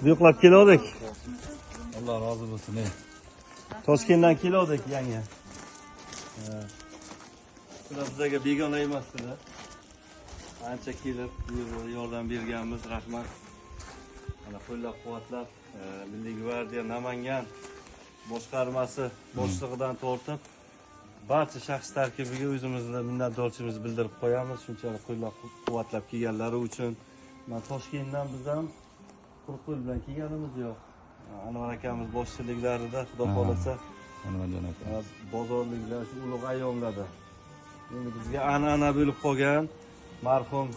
Yo'qlab keldik. Allah razı olsun. Toshkentdan keldik yangi. Bular bizga begona emasdilar. Ancha kelib yordam berganmiz, rahmat. Mana qo'llab-quvvatlab Milliy gvardiya Namangan boshqarmasi boshlig'idan tortib barcha shaxs tarkibiga o'zimizni minnatdorchiligimizni bildirib qo'yamiz. Shunchalik qo'llab-quvvatlab kelganlari uchun. Men Toshkentdan biz ham quruq qo'l bilan kelganimiz yo'q. Anvar akamiz boshchiliklarida xudo xolasa Anvarjon aka. Bozorliklar, shu ulug' ayyomlarda endi bizga an'ana bo'lib qolgan marhum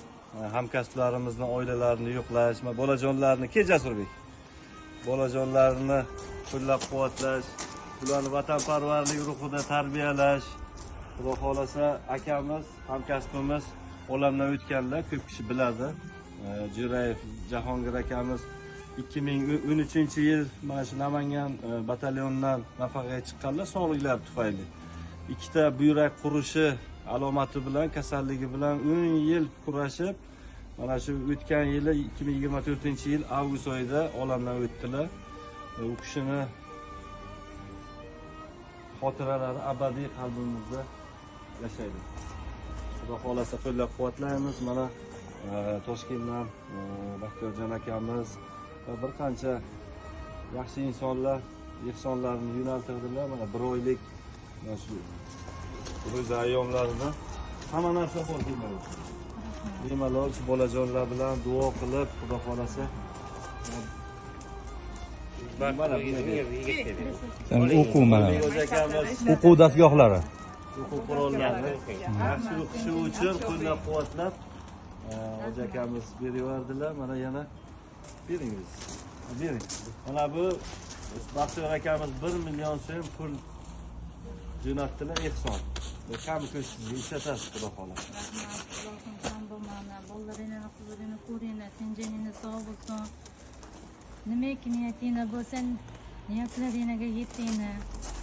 hamkasblarimizni oilalarini yo'qlash, bolajonlarni Jasurbek. Bolajonlarni qo'llab-quvvatlash, ularni vatanparvarlik ruhida tarbiyalash. Xudo xolasa akamiz, hamkasbimiz olamdan o'tganlar, ko'p kishi biladi. Jo'rayev Jahongir akamiz 2013-yil mana shu Namangan batalyonidan nafaqaga chiqqanlar sog'liklari tufayli. Ikkita buyrak qurishi alomati bilan, kasalligi bilan 10 yil kurashib, mana shu o'tgan yili 2024-yil avgust oyida olamdan o'tdilar. U kishini xotiralari abadiy qalbimizda yashaydi. Xudo xolasa qo'llab-quvvatlaymiz. Mana Toshkentdan Baxtiyorjon akamiz va bir qancha yaxshi insonlar ehsonlarini yo'naltirdilar. Mana bir oylik mana shu ro'za ayyomlarida hamma narsa qo'llaniladi. Bemalol shu bolajonlar bilan duo qilib, Xudo xolasa O'quv mana. O'quv dastgohlari. O'quv qurollari yaxshi o'qishi uchun qo'llab-quvvatlab Hoji akamiz beriverdilar. Mana yana beringiz. Bering. Mana bu Baxtiyor akamiz 1 million so'm pul jo'natdilar ehson. Kam ko'chizga ishlatasiz xudo xolasa. Bolalarni huzurini ko'ring, tinchligini sog' bo'lsin. Nimaki niyatingda bo'lsa, niyatlaringga yetingni.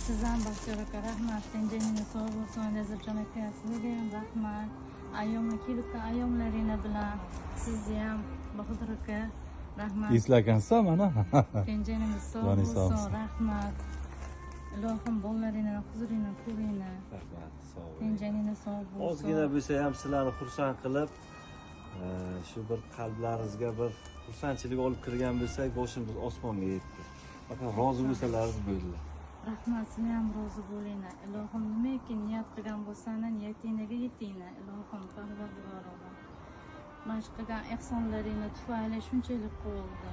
Sizdan Baxtiyor aka rahmat, tinchligini sog' bo'lsin. Lazatjon aka sizga ham rahmat. Ayyomni kelib ayyomlaringiz bilan sizni ham Bahodir aka rahmat. Eslagansiz mana. Tinchligini sog' bo'lsin, rahmat. Ilohim bolalaringni huzurini ko'ring. Rahmat, sog' bo'ling. Tinchligini sog' bo'lsin. Ozgina bo'lsa ham sizlarni xursand qilib, shu bir qalblaringizga bir xursandchilik olib kirgan bo'lsak, boshimiz osmonga yetdi. Faqat rozi bo'lsalaringiz bo'ldi. Rahmat, siz ham rozi bo'linglar. Ilohim nimaki niyat qilgan bo'lsanglar, niyatingizga yetinglar. Ilohim Parvardigorim. Mana shu qilgan ehsonlaringni tufayli shunchalik qoldi.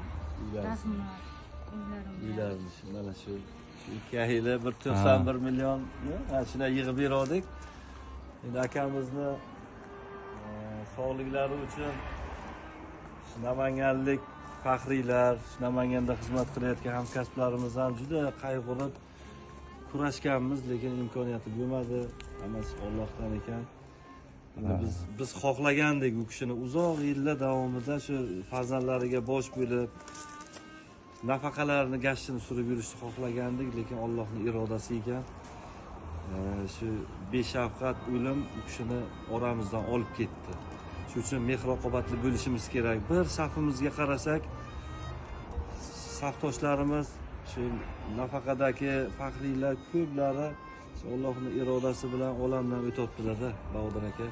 Rahmat. Uylarimiz mana shu 2 yili 191 million shuna yig'ib berdik. Endi akamizni sog'liklari uchun Namanganlik faxriylar, Namanganda xizmat qilayotgan hamkasblarimiz ham juda qayg'urib kurashganmiz, lekin imkoniyati bo'lmadi. Hammasi Allohdan ekan. Biz xohlagandik u kishini uzoq yillar davomida shu farzandlariga bosh bo'lib nafaqalarini gashtini surib yurishni xohlagandik, lekin Allohning irodasi ekan. Shu beshafqat o'lim u kishini oramizdan olib ketdi. Shuning uchun mehr-oqibatli bo'lishimiz kerak. Bir safimizga qarasak, safdoshlarimiz shu nafaqadagi faxriylar ko'plari Allohning irodasi bilan olamdan o'tibdilar-da, Bahodir aka.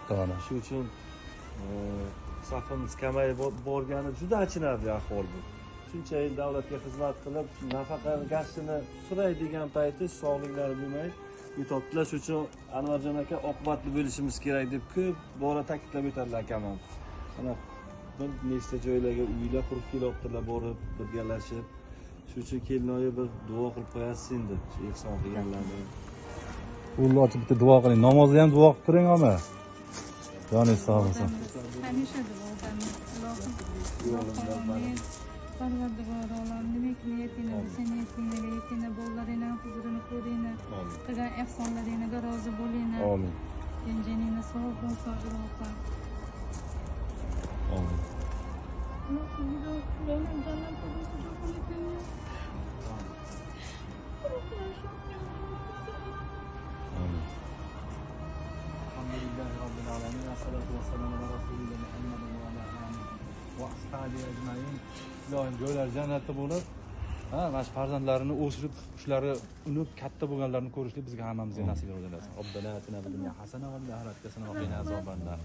Shuning uchun safimiz kamayib borgani juda achinarli ahvol bu. Shuncha yil davlatga xizmat qilib, nafaqa gashtini suraydigan payti sog'liklari bo'lmay o'tibdilar. Shuning uchun Anvarjon aka oqibatli bo'lishimiz kerak deb ko'p bora ta'kidlab o'tadilar akamam. Mana bir nechta joylarga uylar qurib kelyaptilar, borib birgalashib. Shuning uchun kelinoyi bir duo qilib qo'yasiz endi, shu ehson qilganlarni. Ullo ochib bitta duo qiling. Namozda ham duo qilib turing ama. Joningiz sog' bo'lsin. Hamisha duodamiz. Ilohim Parvardigor olam, nimaki niyatingni bilsa niyatingga yetinglar, bolalaringni huzurini ko'ringlar. Qilgan ehsonlaringga rozi bo'linglar. Amin. Tinchligini sog' bo'lsin, Ilohim. Amin. Alhamdulillahi Rabbil alamin. Assalatu wassalamu ala rasulillah Muhammadin va ala alihi va ashabihi ajmain. Ilohim joylari jannatda bo'lib, mana shu farzandlarini o'sirib, shularga unib katta bo'lganlarini ko'rishlik bizga hammamizga nasib etsin. Robbana atina fid dunya hasana va fil oxirati hasana va qina azobannar.